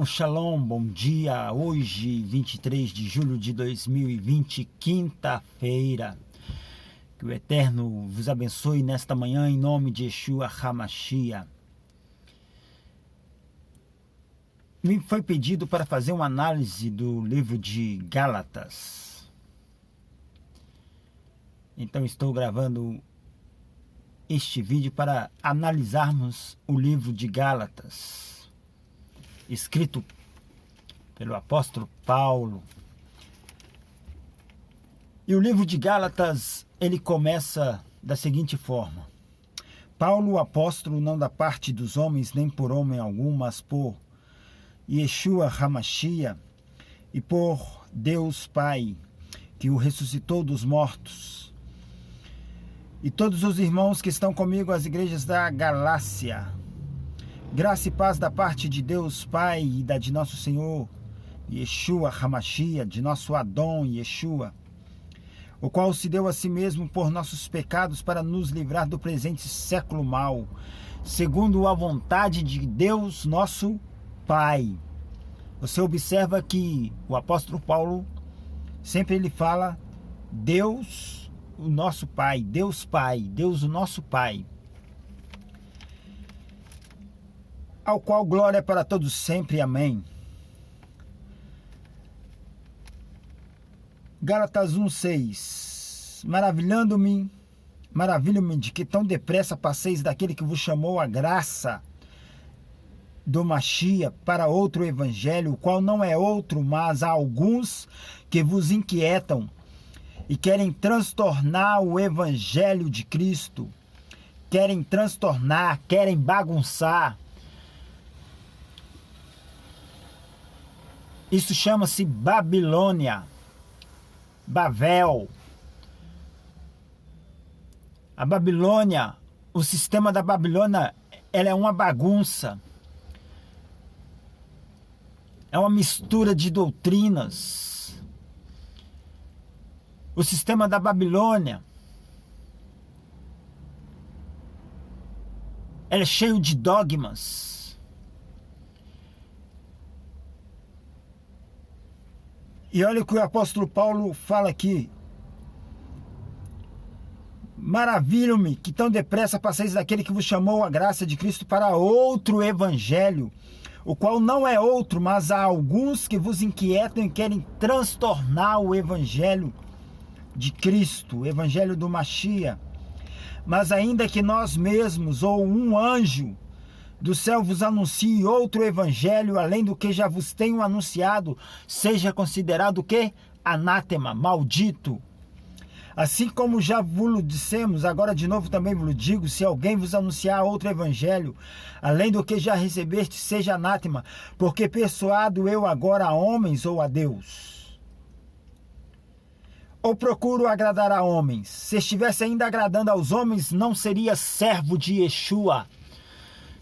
Shalom, bom dia. Hoje, 23 de julho de 2020, quinta-feira. Que o Eterno vos abençoe nesta manhã em nome de Yeshua HaMashiach. Me foi pedido para fazer uma análise do livro de Gálatas. Então estou gravando este vídeo para analisarmos o livro de Gálatas, escrito pelo apóstolo Paulo. E o livro de Gálatas, ele começa da seguinte forma: Paulo, o apóstolo, não da parte dos homens, nem por homem algum, mas por Yeshua HaMashiach e por Deus Pai, que o ressuscitou dos mortos, e todos os irmãos que estão comigo, as igrejas da Galácia. Graça e paz da parte de Deus Pai e da de nosso Senhor Yeshua HaMashiach, de nosso Adon Yeshua, o qual se deu a si mesmo por nossos pecados para nos livrar do presente século mau, segundo a vontade de Deus nosso Pai. Você observa que o apóstolo Paulo sempre ele fala Deus o nosso Pai, Deus Pai, Deus o nosso Pai, ao qual glória é para todos sempre. Amém. Gálatas 1:6. Maravilho-me de que tão depressa passeis daquele que vos chamou a graça do Mashiach para outro evangelho, o qual não é outro, mas há alguns que vos inquietam e querem transtornar o evangelho de Cristo. Querem transtornar, querem bagunçar. Isso chama-se Babilônia, Babel. A Babilônia, o sistema da Babilônia, ela é uma bagunça. É uma mistura de doutrinas. O sistema da Babilônia, ela é cheio de dogmas. E olha o que o apóstolo Paulo fala aqui. Maravilho-me que tão depressa passeis daquele que vos chamou a graça de Cristo para outro evangelho, o qual não é outro, mas há alguns que vos inquietam e querem transtornar o evangelho de Cristo, o evangelho do Mashiach. Mas ainda que nós mesmos ou um anjo do céu vos anuncie outro evangelho, além do que já vos tenho anunciado, seja considerado o quê? Anátema, maldito. Assim como já vos dissemos, agora de novo também vos digo, se alguém vos anunciar outro evangelho, além do que já recebeste, seja anátema, porque persuado eu agora a homens ou a Deus? Ou procuro agradar a homens? Se estivesse ainda agradando aos homens, não seria servo de Yeshua,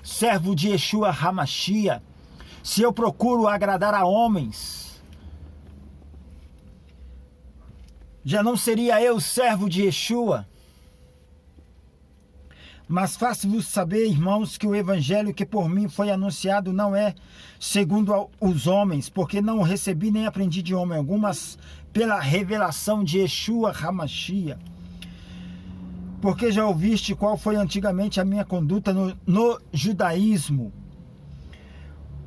servo de Yeshua HaMashiach. Se eu procuro agradar a homens, já não seria eu servo de Yeshua. Mas faço-vos saber, irmãos, que o evangelho que por mim foi anunciado não é segundo os homens, porque não o recebi nem aprendi de homem algum, mas pela revelação de Yeshua HaMashiach. Porque já ouviste qual foi antigamente a minha conduta no judaísmo,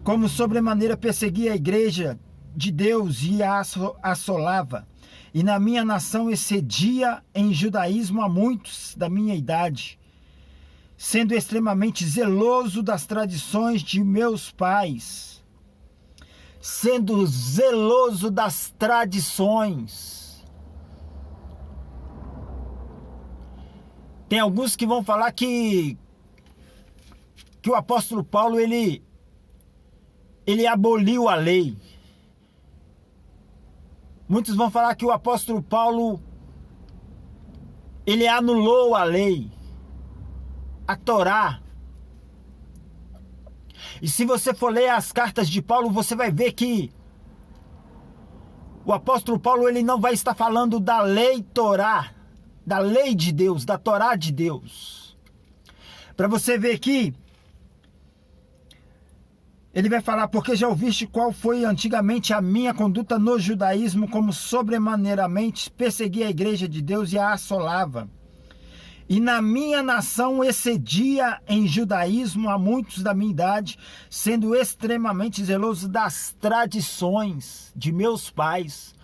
como sobremaneira persegui a igreja de Deus e a assolava, e na minha nação excedia em judaísmo a muitos da minha idade, sendo extremamente zeloso das tradições de meus pais, sendo zeloso das tradições. Tem alguns que vão falar que o apóstolo Paulo ele aboliu a lei. Muitos vão falar que o apóstolo Paulo ele anulou a lei, a Torá. E se você for ler as cartas de Paulo, você vai ver que o apóstolo Paulo ele não vai estar falando da lei Torá, da lei de Deus, da Torá de Deus. Para você ver que Ele vai falar, porque já ouviste qual foi antigamente a minha conduta no judaísmo, como sobremaneiramente persegui a igreja de Deus e a assolava. E na minha nação excedia em judaísmo a muitos da minha idade, sendo extremamente zeloso das tradições de meus pais.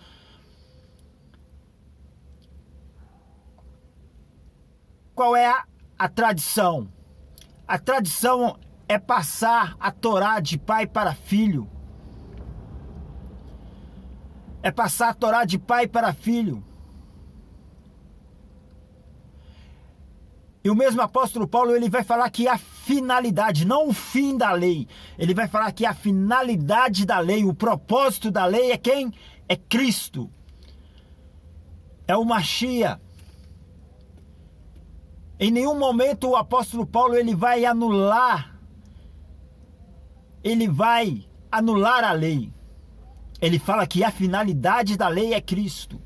Qual é a tradição? A tradição é passar a Torá de pai para filho. É passar a Torá de pai para filho. E o mesmo apóstolo Paulo, ele vai falar que a finalidade, não o fim da lei, ele vai falar que a finalidade da lei, o propósito da lei é quem? É Cristo. É o Mashiach. Em nenhum momento o apóstolo Paulo ele vai anular a lei. Ele fala que a finalidade da lei é Cristo.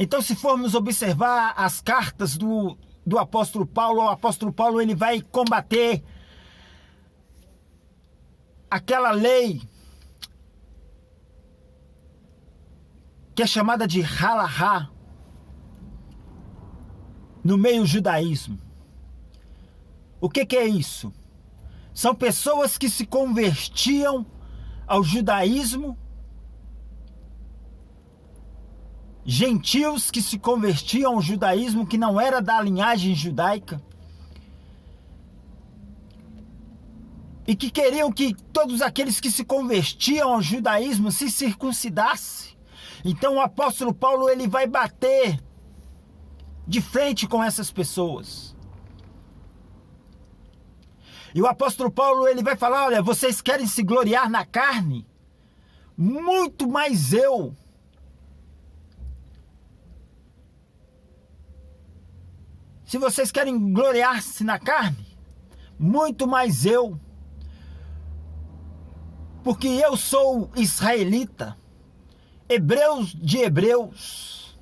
Então, se formos observar as cartas do apóstolo Paulo, o apóstolo Paulo ele vai combater aquela lei que é chamada de halahá no meio judaísmo. O que é isso? São pessoas que se convertiam ao judaísmo, gentios que se convertiam ao judaísmo que não era da linhagem judaica e que queriam que todos aqueles que se convertiam ao judaísmo se circuncidassem. Então o apóstolo Paulo ele vai bater de frente com essas pessoas. E o apóstolo Paulo ele vai falar, olha, vocês querem se gloriar na carne? Muito mais eu. Se vocês querem gloriar-se na carne, muito mais eu. Porque eu sou israelita, hebreus de hebreus.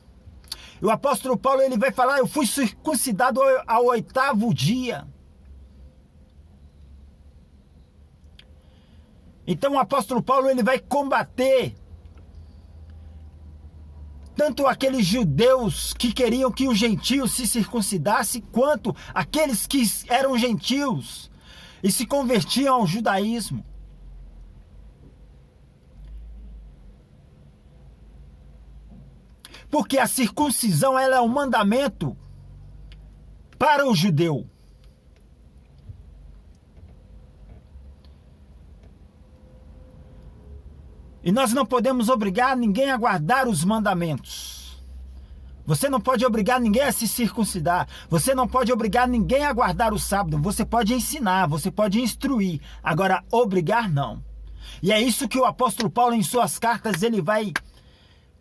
E o apóstolo Paulo ele vai falar, eu fui circuncidado ao 8º dia. Então o apóstolo Paulo ele vai combater tanto aqueles judeus que queriam que os gentios se circuncidassem, quanto aqueles que eram gentios e se convertiam ao judaísmo. Porque a circuncisão ela é um mandamento para o judeu. E nós não podemos obrigar ninguém a guardar os mandamentos. Você não pode obrigar ninguém a se circuncidar. Você não pode obrigar ninguém a guardar o sábado. Você pode ensinar, você pode instruir. Agora, obrigar não. E é isso que o apóstolo Paulo, em suas cartas, ele vai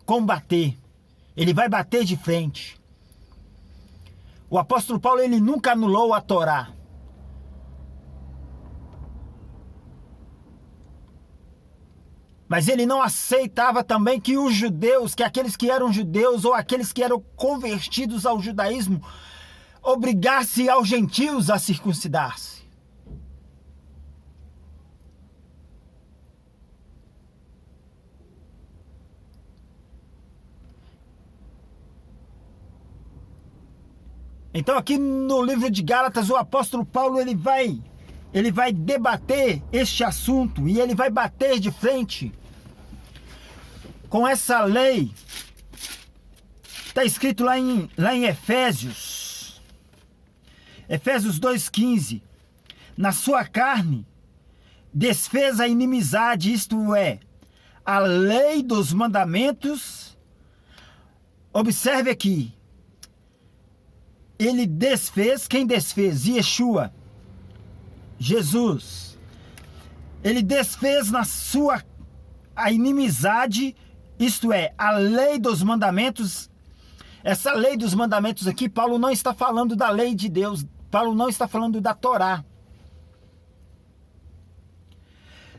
combater. Ele vai bater de frente. O apóstolo Paulo, ele nunca anulou a Torá. Mas ele não aceitava também que os judeus, que aqueles que eram judeus ou aqueles que eram convertidos ao judaísmo, obrigassem aos gentios a circuncidar-se. Então aqui no livro de Gálatas, o apóstolo Paulo ele vai debater este assunto e ele vai bater de frente com essa lei. Está escrito lá em Efésios 2,15. Na sua carne desfez a inimizade, isto é, a lei dos mandamentos. Observe aqui. Ele desfez, quem desfez? Yeshua, Jesus. Ele desfez a inimizade, isto é, a lei dos mandamentos. Essa lei dos mandamentos aqui, Paulo não está falando da lei de Deus, Paulo não está falando da Torá.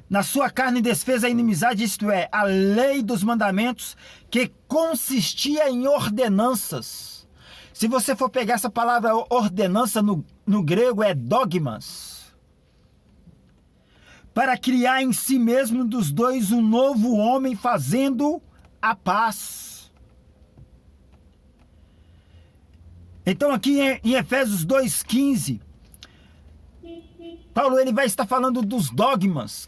Na sua carne desfez a inimizade, isto é, a lei dos mandamentos, que consistia em ordenanças. Se você for pegar essa palavra ordenança no grego é dogmas. para criar em si mesmo dos dois um novo homem, fazendo a paz. Então aqui em Efésios 2,15, Paulo ele vai estar falando dos dogmas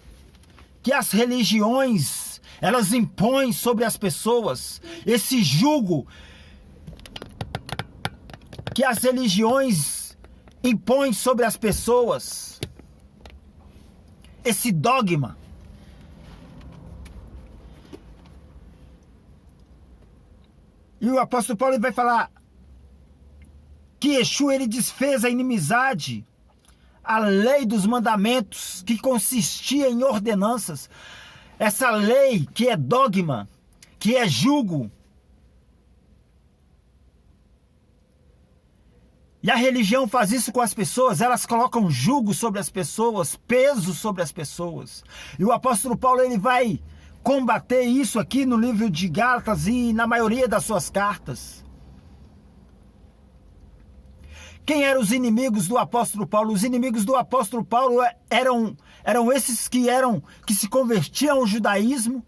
que as religiões elas impõem sobre as pessoas, esse jugo que as religiões impõem sobre as pessoas, esse dogma. E o apóstolo Paulo ele vai falar que Yeshua ele desfez a inimizade, a lei dos mandamentos, que consistia em ordenanças. Essa lei que é dogma, que é jugo. E a religião faz isso com as pessoas, elas colocam jugo sobre as pessoas, peso sobre as pessoas. E o apóstolo Paulo ele vai combater isso aqui no livro de Gálatas e na maioria das suas cartas. Quem eram os inimigos do apóstolo Paulo? Os inimigos do apóstolo Paulo eram esses que se convertiam ao judaísmo,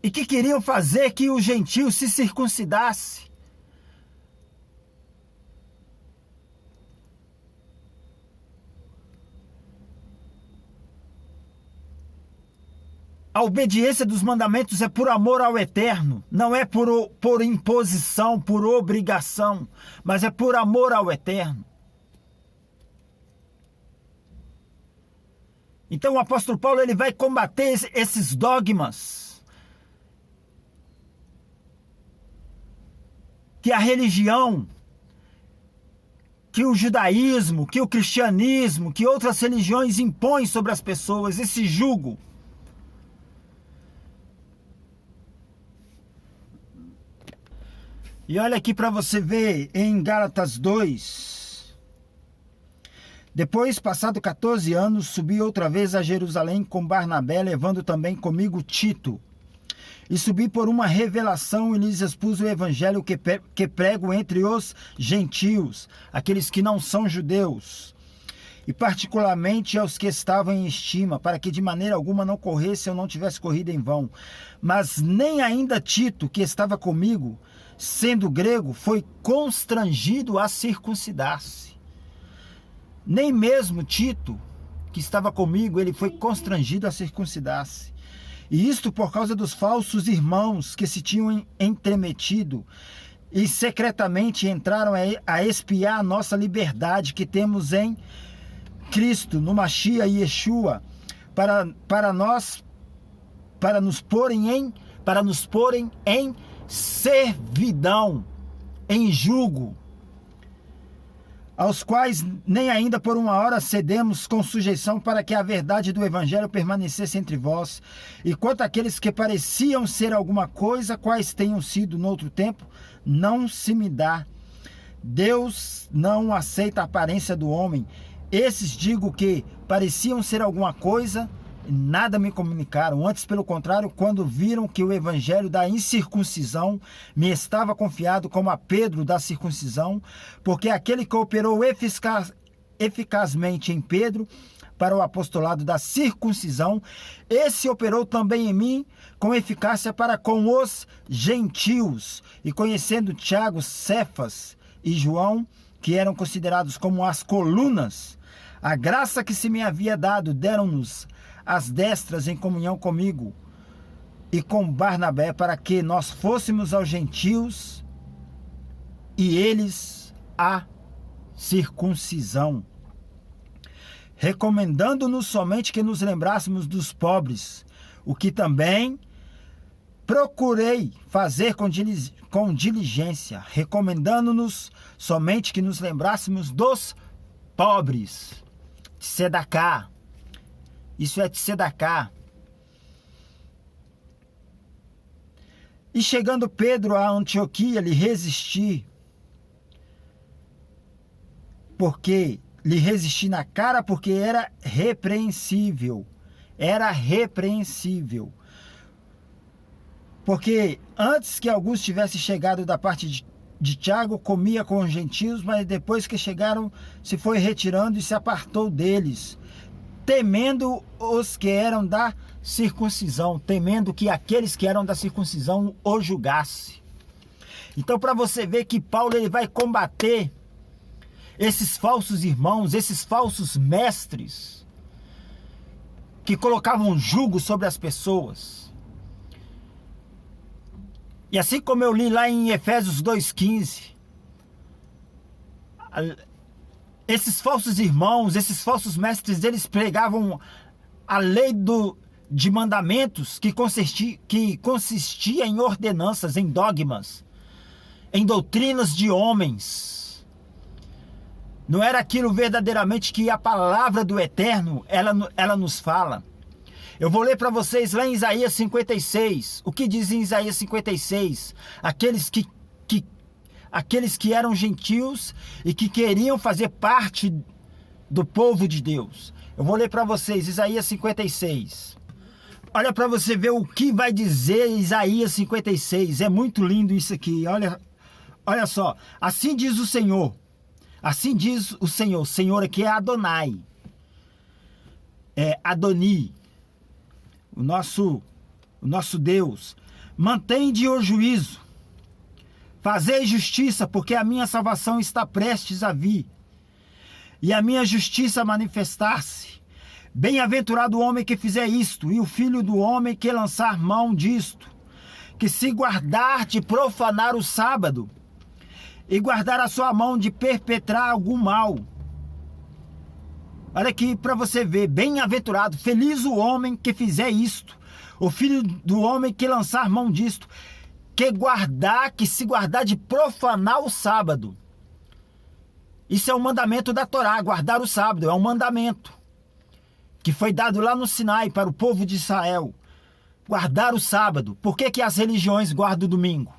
e que queriam fazer que o gentio se circuncidasse. A obediência dos mandamentos é por amor ao Eterno, não é por imposição, por obrigação, mas é por amor ao Eterno. Então o apóstolo Paulo ele vai combater esses dogmas que a religião, que o judaísmo, que o cristianismo, que outras religiões impõem sobre as pessoas, esse jugo. E olha aqui para você ver em Gálatas 2. Depois, passado 14 anos, subi outra vez a Jerusalém com Barnabé, levando também comigo Tito. E subi por uma revelação e lhes expus o evangelho que prego entre os gentios, aqueles que não são judeus, e particularmente aos que estavam em estima, para que de maneira alguma não corresse ou não tivesse corrido em vão. Mas nem ainda Tito, que estava comigo, sendo grego, foi constrangido a circuncidar-se. Nem mesmo Tito, que estava comigo, ele foi constrangido a circuncidar-se. E isto por causa dos falsos irmãos que se tinham entremetido e secretamente entraram a espiar a nossa liberdade que temos em Cristo, no Mashiach e Yeshua, para nos porem em servidão, em jugo, aos quais nem ainda por uma hora cedemos com sujeição, para que a verdade do evangelho permanecesse entre vós. E quanto àqueles que pareciam ser alguma coisa, quais tenham sido no outro tempo, não se me dá. Deus não aceita a aparência do homem. Esses digo que pareciam ser alguma coisa, nada me comunicaram. Antes, pelo contrário, quando viram que o evangelho da incircuncisão me estava confiado, como a Pedro da circuncisão, porque aquele que operou eficazmente em Pedro para o apostolado da circuncisão, esse operou também em mim com eficácia para com os gentios. E conhecendo Tiago, Cefas e João, que eram considerados como as colunas, a graça que se me havia dado, deram-nos as destras em comunhão comigo e com Barnabé, para que nós fôssemos aos gentios e eles a circuncisão, recomendando-nos somente que nos lembrássemos dos pobres, o que também procurei fazer com diligência, recomendando-nos somente que nos lembrássemos dos pobres. Tzedakah. Isso é tzedakah. E chegando Pedro a Antioquia, lhe resisti. Lhe resisti na cara, porque era repreensível. Era repreensível. Porque antes que alguns tivessem chegado da parte de Tiago, comia com os gentios, mas depois que chegaram, se foi retirando e se apartou deles, temendo os que eram da circuncisão, temendo que aqueles que eram da circuncisão o julgasse. Então, para você ver que Paulo ele vai combater esses falsos irmãos, esses falsos mestres que colocavam jugo sobre as pessoas. E assim como eu li lá em Efésios 2,15, esses falsos irmãos, esses falsos mestres, eles pregavam a lei de mandamentos que consistia em ordenanças, em dogmas, em doutrinas de homens. Não era aquilo verdadeiramente que a palavra do Eterno, ela nos fala. Eu vou ler para vocês lá em Isaías 56. O que diz em Isaías 56? Aqueles que eram gentios e que queriam fazer parte do povo de Deus. Eu vou ler para vocês Isaías 56. Olha para você ver o que vai dizer Isaías 56. É muito lindo isso aqui. Olha só. Assim diz o Senhor. Assim diz o Senhor. Senhor aqui é Adonai. É Adoni. O nosso Deus. Mantende o juízo. Fazei justiça, porque a minha salvação está prestes a vir. E a minha justiça a manifestar-se. Bem-aventurado o homem que fizer isto, e o filho do homem que lançar mão disto, que se guardar de profanar o sábado, e guardar a sua mão de perpetrar algum mal. Olha aqui para você ver, bem-aventurado, feliz o homem que fizer isto, o filho do homem que lançar mão disto, que se guardar de profanar o sábado. Isso é um mandamento da Torá, guardar o sábado, é um mandamento que foi dado lá no Sinai para o povo de Israel. Guardar o sábado. Por que as religiões guardam o domingo?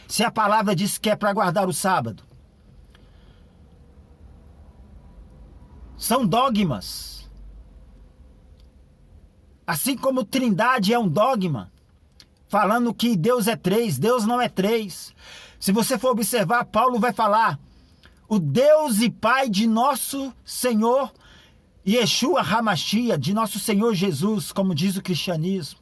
Se a palavra diz que é para guardar o sábado. São dogmas. Assim como Trindade é um dogma, falando que Deus é três, Deus não é três. Se você for observar, Paulo vai falar, o Deus e Pai de nosso Senhor Yeshua HaMashiach, de nosso Senhor Jesus, como diz o cristianismo.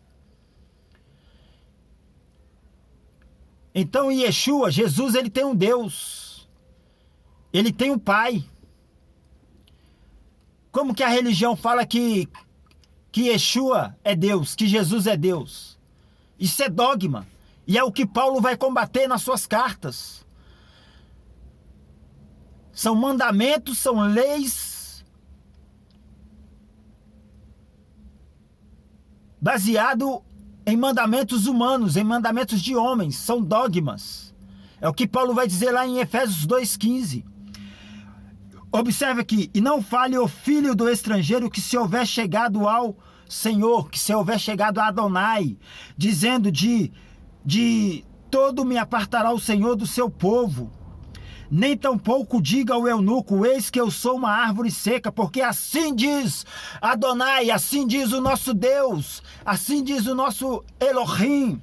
Então, Yeshua, Jesus, ele tem um Deus. Ele tem um Pai. Como que a religião fala que Yeshua é Deus, que Jesus é Deus? Isso é dogma. E é o que Paulo vai combater nas suas cartas. São mandamentos, são leis baseado em mandamentos humanos, em mandamentos de homens, são dogmas. É o que Paulo vai dizer lá em Efésios 2,15. Observe aqui, e não fale o filho do estrangeiro que se houver chegado ao Senhor, que se houver chegado a Adonai, dizendo de todo me apartará o Senhor do seu povo. Nem tampouco diga ao eunuco, eis que eu sou uma árvore seca, porque assim diz Adonai, assim diz o nosso Deus, assim diz o nosso Elohim.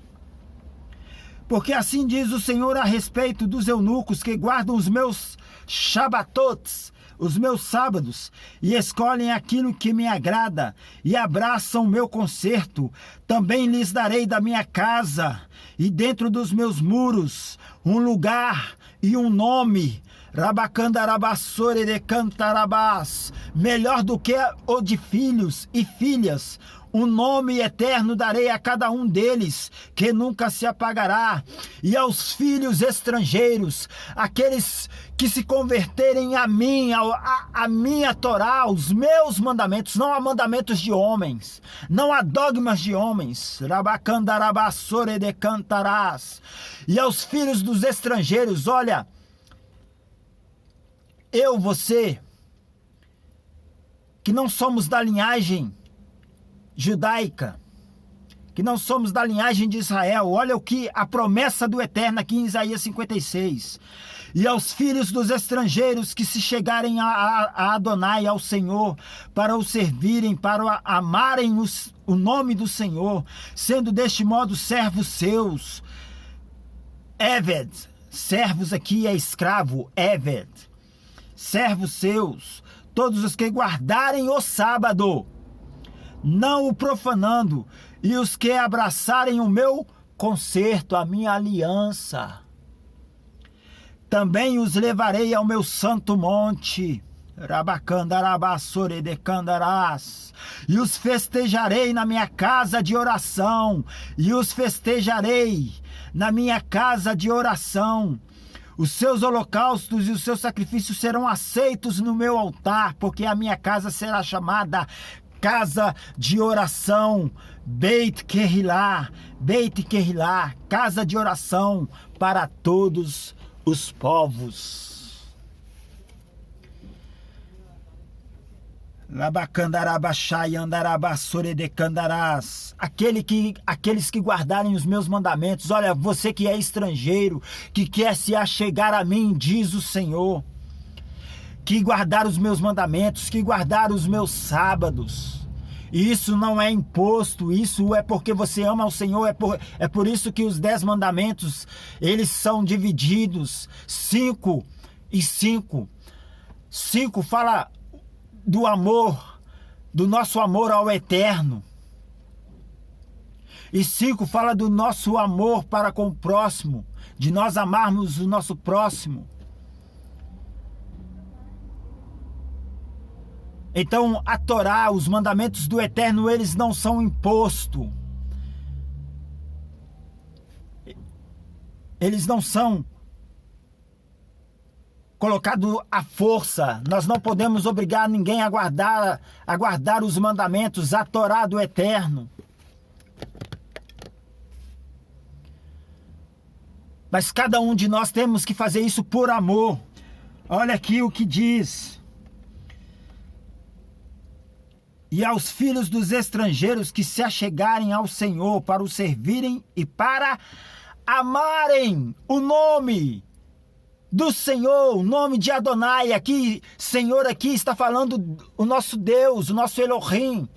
Porque assim diz o Senhor a respeito dos eunucos que guardam os meus Shabatots, os meus sábados, e escolhem aquilo que me agrada, e abraçam o meu concerto. Também lhes darei da minha casa, e dentro dos meus muros, um lugar e um nome, Rabacandarabassore de Cantarabás, melhor do que o de filhos e filhas. Um nome eterno darei a cada um deles, que nunca se apagará. E aos filhos estrangeiros, aqueles que se converterem a mim, a minha Torá, aos meus mandamentos, não há mandamentos de homens, não há dogmas de homens. Rabacandarabassore de Cantarás. E aos filhos dos estrangeiros, olha, eu, você, que não somos da linhagem judaica, que não somos da linhagem de Israel, olha o que a promessa do Eterno aqui em Isaías 56. E aos filhos dos estrangeiros que se chegarem a Adonai, ao Senhor, para o servirem, para amarem o o nome do Senhor, sendo deste modo servos seus. Eved, servos aqui é escravo, Eved. Servos seus, todos os que guardarem o sábado, não o profanando, e os que abraçarem o meu concerto, a minha aliança. Também os levarei ao meu santo monte, Rabacandarabassoredecandarás, e os festejarei na minha casa de oração, e os festejarei na minha casa de oração. Os seus holocaustos e os seus sacrifícios serão aceitos no meu altar, porque a minha casa será chamada casa de oração, Beit Kehillah, casa de oração para todos os povos. Aqueles que guardarem os meus mandamentos. Olha, você que é estrangeiro, que quer se achegar a mim, diz o Senhor, que guardar os meus mandamentos, que guardar os meus sábados. E isso não é imposto, isso é porque você ama o Senhor, é por isso que os 10 mandamentos, eles são divididos, 5 e 5. 5 fala do amor, do nosso amor ao eterno. E 5 fala do nosso amor para com o próximo, de nós amarmos o nosso próximo. Então, a Torá, os mandamentos do Eterno, eles não são imposto. Eles não são colocados à força. Nós não podemos obrigar ninguém a guardar os mandamentos, a Torá do Eterno. Mas cada um de nós temos que fazer isso por amor. Olha aqui o que diz: e aos filhos dos estrangeiros que se achegarem ao Senhor para o servirem e para amarem o nome do Senhor, o nome de Adonai. Aqui, Senhor, aqui está falando o nosso Deus, o nosso Elohim.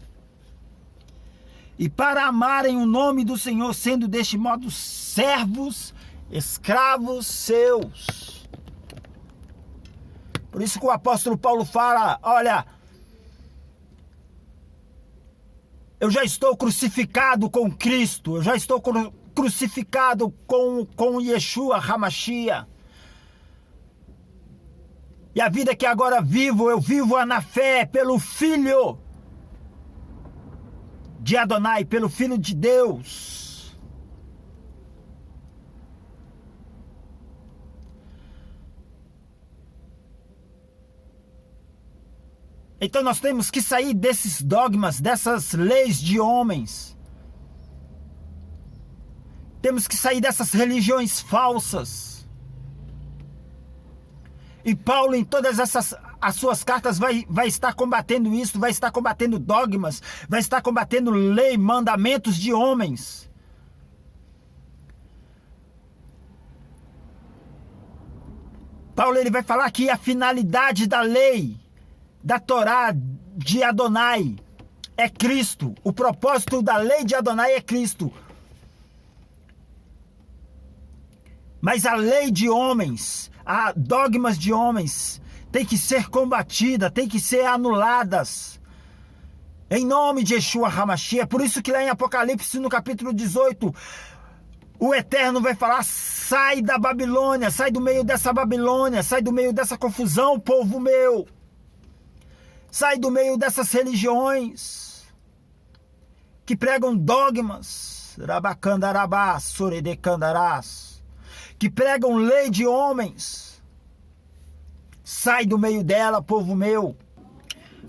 E para amarem o nome do Senhor, sendo deste modo servos, escravos seus. Por isso que o apóstolo Paulo fala: olha, eu já estou crucificado com Cristo, eu já estou crucificado com Yeshua HaMashiach. E a vida que agora vivo, eu vivo-a na fé pelo Filho de Adonai, pelo Filho de Deus. Então nós temos que sair desses dogmas, dessas leis de homens. Temos que sair dessas religiões falsas. E Paulo, em todas as suas cartas, vai estar combatendo isso, vai estar combatendo dogmas, vai estar combatendo lei, mandamentos de homens. Paulo, ele vai falar que a finalidade da lei, da Torá de Adonai, é Cristo. O propósito da lei de Adonai é Cristo. Mas a lei de homens, a dogmas de homens, tem que ser combatida, tem que ser anuladas. Em nome de Yeshua HaMashiach. É por isso que lá em Apocalipse, no capítulo 18, o Eterno vai falar: sai da Babilônia, sai do meio dessa Babilônia, sai do meio dessa confusão, povo meu. Sai do meio dessas religiões que pregam dogmas, Rabacandarabás, Soredecandarás, que pregam lei de homens. Sai do meio dela, povo meu.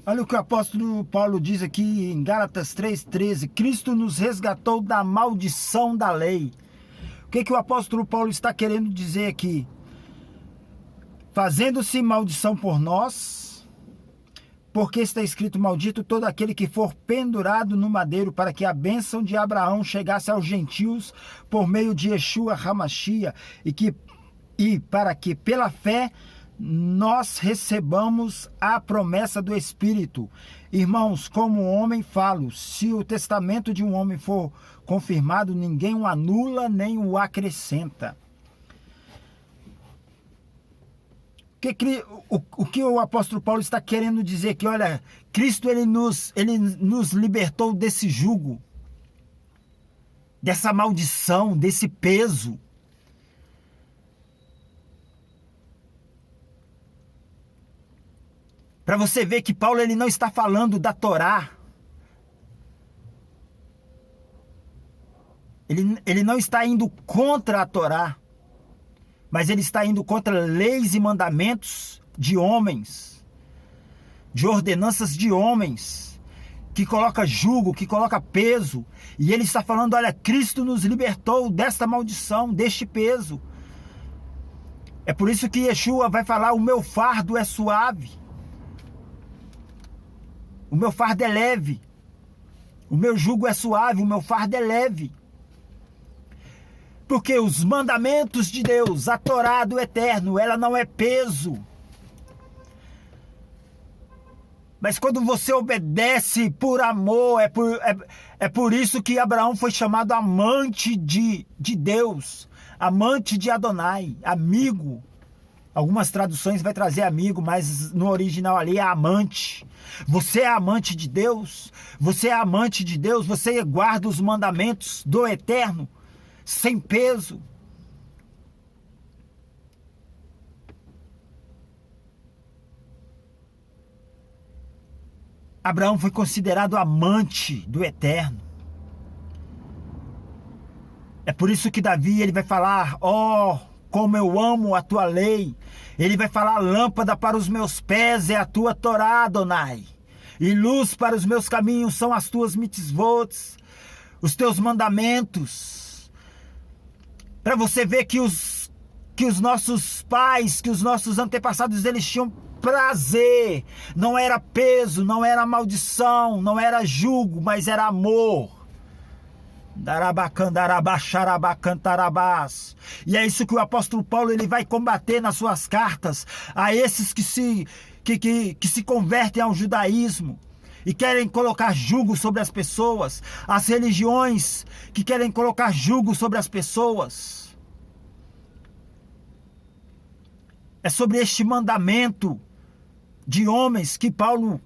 Olha o que o apóstolo Paulo diz aqui em Gálatas 3,13. Cristo nos resgatou da maldição da lei. O que o apóstolo Paulo está querendo dizer aqui? Fazendo-se maldição por nós, porque está escrito: maldito todo aquele que for pendurado no madeiro, para que a bênção de Abraão chegasse aos gentios por meio de Yeshua HaMashiach, e para que pela fé nós recebamos a promessa do Espírito. Irmãos, como homem falo, se o testamento de um homem for confirmado, ninguém o anula nem o acrescenta. O que o apóstolo Paulo está querendo dizer? Que olha, Cristo ele nos libertou desse jugo, dessa maldição, desse peso. Para você ver que Paulo ele não está falando da Torá. Ele não está indo contra a Torá, mas ele está indo contra leis e mandamentos de homens, de ordenanças de homens, que coloca jugo, que coloca peso. E ele está falando, olha, Cristo nos libertou desta maldição, deste peso. É por isso que Yeshua vai falar, o meu fardo é suave. O meu fardo é leve. O meu jugo é suave, o meu fardo é leve. Porque os mandamentos de Deus, a Torá do Eterno, ela não é peso. Mas quando você obedece por amor, é por isso que Abraão foi chamado amante de Deus, amante de Adonai, amigo. Algumas traduções vai trazer amigo, mas no original ali é amante. Você é amante de Deus? Você é amante de Deus? Você guarda os mandamentos do Eterno? Sem peso. Abraão foi considerado amante do Eterno. É por isso que Davi ele vai falar, como eu amo a tua lei. Ele vai falar, lâmpada para os meus pés é a tua Torá, Adonai. E luz para os meus caminhos são as tuas mitzvot, os teus mandamentos. Para você ver que os nossos pais, que os nossos antepassados, eles tinham prazer. Não era peso, não era maldição, não era jugo, mas era amor. E é isso que o apóstolo Paulo ele vai combater nas suas cartas a esses que se convertem ao judaísmo e querem colocar jugo sobre as pessoas, as religiões que querem colocar jugo sobre as pessoas. É sobre este mandamento de homens que Paulo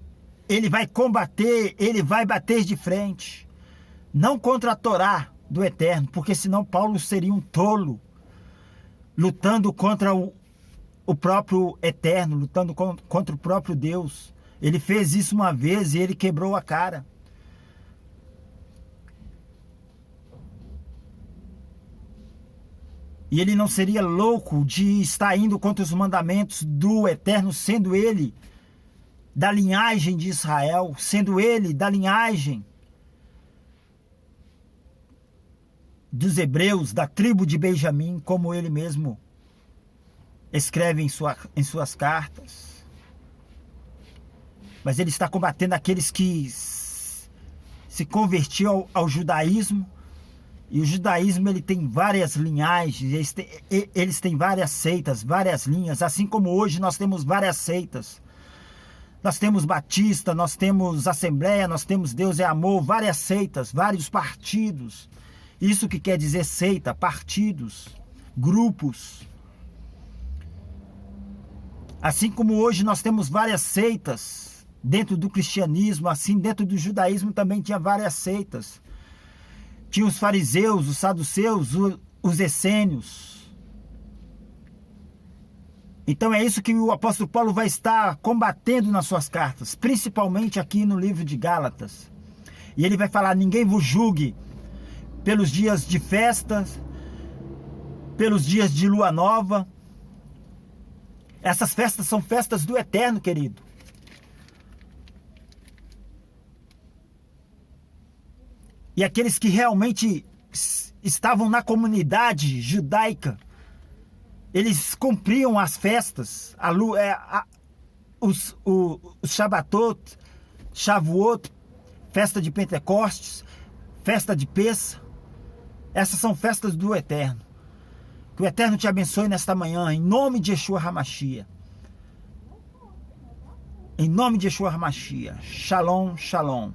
ele vai combater, ele vai bater de frente. Não contra a Torá do Eterno, porque senão Paulo seria um tolo, lutando contra o próprio Eterno, lutando contra o próprio Deus. Ele fez isso uma vez e ele quebrou a cara. E ele não seria louco de estar indo contra os mandamentos do Eterno, sendo ele da linhagem de Israel, sendo ele da linhagem dos hebreus, da tribo de Benjamim, como ele mesmo escreve em suas cartas. Mas ele está combatendo aqueles que se convertiam ao judaísmo. E o judaísmo ele tem várias linhagens, eles têm várias seitas, várias linhas, assim como hoje nós temos várias seitas. Nós temos Batista, nós temos Assembleia, nós temos Deus é Amor, várias seitas, vários partidos. Isso que quer dizer seita, partidos, grupos. Assim como hoje nós temos várias seitas dentro do cristianismo, assim dentro do judaísmo também tinha várias seitas. Tinha os fariseus, os saduceus, os essênios. Então é isso que o apóstolo Paulo vai estar combatendo nas suas cartas, principalmente aqui no livro de Gálatas. E ele vai falar, ninguém vos julgue pelos dias de festas, pelos dias de lua nova. Essas festas são festas do Eterno, querido. E aqueles que realmente estavam na comunidade judaica, eles cumpriam as festas, os Shabatot, Shavuot, festa de Pentecostes, festa de Pessa. Essas são festas do Eterno. Que o Eterno te abençoe nesta manhã, em nome de Yeshua HaMashiach. Em nome de Yeshua HaMashiach. Shalom, shalom.